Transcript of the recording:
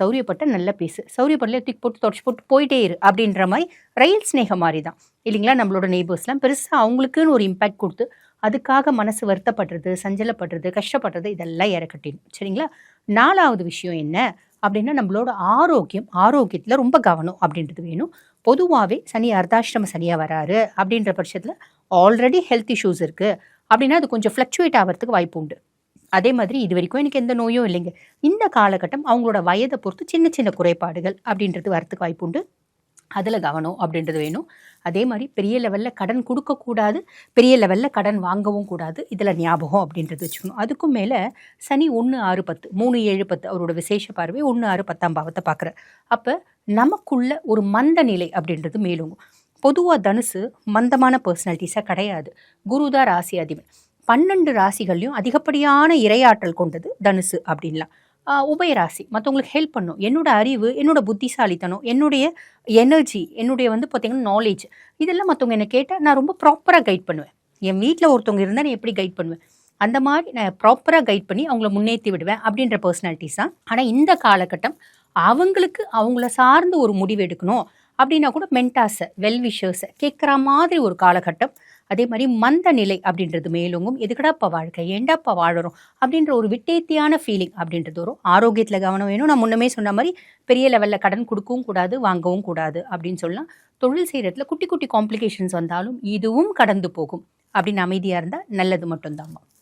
சௌரியப்பட்ட நல்லா பேசு, சௌரியப்படல தூக்கி போட்டு தொடச்சி போட்டு போயிட்டே இரு அப்படின்ற மாதிரி ரயில் ஸ்நேகம் மாதிரி தான் இல்லைங்களா. நம்மளோட நெய்பர்ஸ்லாம் பெருசாக அவங்களுக்குன்னு ஒரு இம்பேக்ட் கொடுத்து அதுக்காக மனசு வருத்தப்படுறது, சஞ்சலப்படுறது, கஷ்டப்படுறது இதெல்லாம் இறக்கட்டிடும். சரிங்களா. 4வது விஷயம் என்ன அப்படின்னா நம்மளோட ஆரோக்கியத்தில் ரொம்ப கவனம் அப்படின்றது வேணும். பொதுவாகவே சனி அர்த்தாஷ்டம சனியாக வராரு அப்படின்ற பட்சத்தில் ஆல்ரெடி ஹெல்த் இஷ்யூஸ் இருக்குது அப்படின்னா அது கொஞ்சம் ஃப்ளக்சுவேட் ஆகிறதுக்கு வாய்ப்பு உண்டு. அதே மாதிரி இது வரைக்கும் எனக்கு எந்த நோயும் இல்லைங்க. இந்த காலகட்டம் அவங்களோட வயதை பொறுத்து சின்ன சின்ன குறைபாடுகள் அப்படின்றது வரத்துக்கு வாய்ப்பு உண்டு. அதில் கவனம் அப்படின்றது வேணும். அதே மாதிரி பெரிய லெவலில் கடன் கொடுக்கக்கூடாது, பெரிய லெவலில் கடன் வாங்கவும் கூடாது. இதில் ஞாபகம் அப்படின்றது வச்சுக்கணும். அதுக்கும் மேலே சனி 1, 6, 10 3, 7, 10 அவரோட விசேஷ பார்வை 1, 6, 10ஆம் பாவத்தை பார்க்குற. அப்போ நமக்குள்ள ஒரு மந்த நிலை அப்படின்றது மேலோங்கும். பொதுவாக தனுசு மந்தமான பர்சனாலிட்டிஸாக கிடையாது. குருதான் ராசி அதிபன். 12 ராசிகள்லையும் அதிகப்படியான இரையாற்றல் கொண்டது தனுசு அப்படின்லாம். உபயராசி மற்றவங்களுக்கு ஹெல்ப் பண்ணும். என்னோட அறிவு, என்னோட புத்திசாலித்தனம், என்னுடைய எனர்ஜி, என்னுடைய பார்த்திங்கன்னா நாலேஜ் இதெல்லாம் மற்றவங்க என்னை கேட்டால் நான் ரொம்ப ப்ராப்பராக கைட் பண்ணுவேன். என் வீட்டில் ஒருத்தவங்க இருந்தால் நான் எப்படி கைட் பண்ணுவேன், அந்த மாதிரி நான் ப்ராப்பராக கைட் பண்ணி அவங்கள முன்னேற்றி விடுவேன் அப்படின்ற பர்சனாலிட்டிஸ் தான். ஆனால் இந்த காலகட்டம் அவங்களுக்கு அவங்கள சார்ந்து ஒரு முடிவு எடுக்கணும் அப்படின்னா கூட மென்டாஸை, வெல்விஷர்ஸை கேட்குற மாதிரி ஒரு காலகட்டம். அதே மாதிரி மந்த நிலை அப்படின்றது மேலோங்கும். எதுக்கடாப்பா வாழ்க்கை, ஏண்டாப்பா வாழறோம் அப்படின்ற ஒரு விட்டேத்தியான ஃபீலிங் அப்படின்றது வரும். ஆரோக்கியத்தில் கவனம் வேணும். நான் முன்னமே சொன்ன மாதிரி பெரிய லெவலில் கடன் கொடுக்கவும் கூடாது, வாங்கவும் கூடாது அப்படின்னு சொல்லலாம். தொழில் செய்கிறதுல குட்டி குட்டி காம்ப்ளிகேஷன்ஸ் வந்தாலும் இதுவும் கடந்து போகும் அப்படின்னு அமைதியாக இருந்தால் நல்லது மட்டும்தாங்க.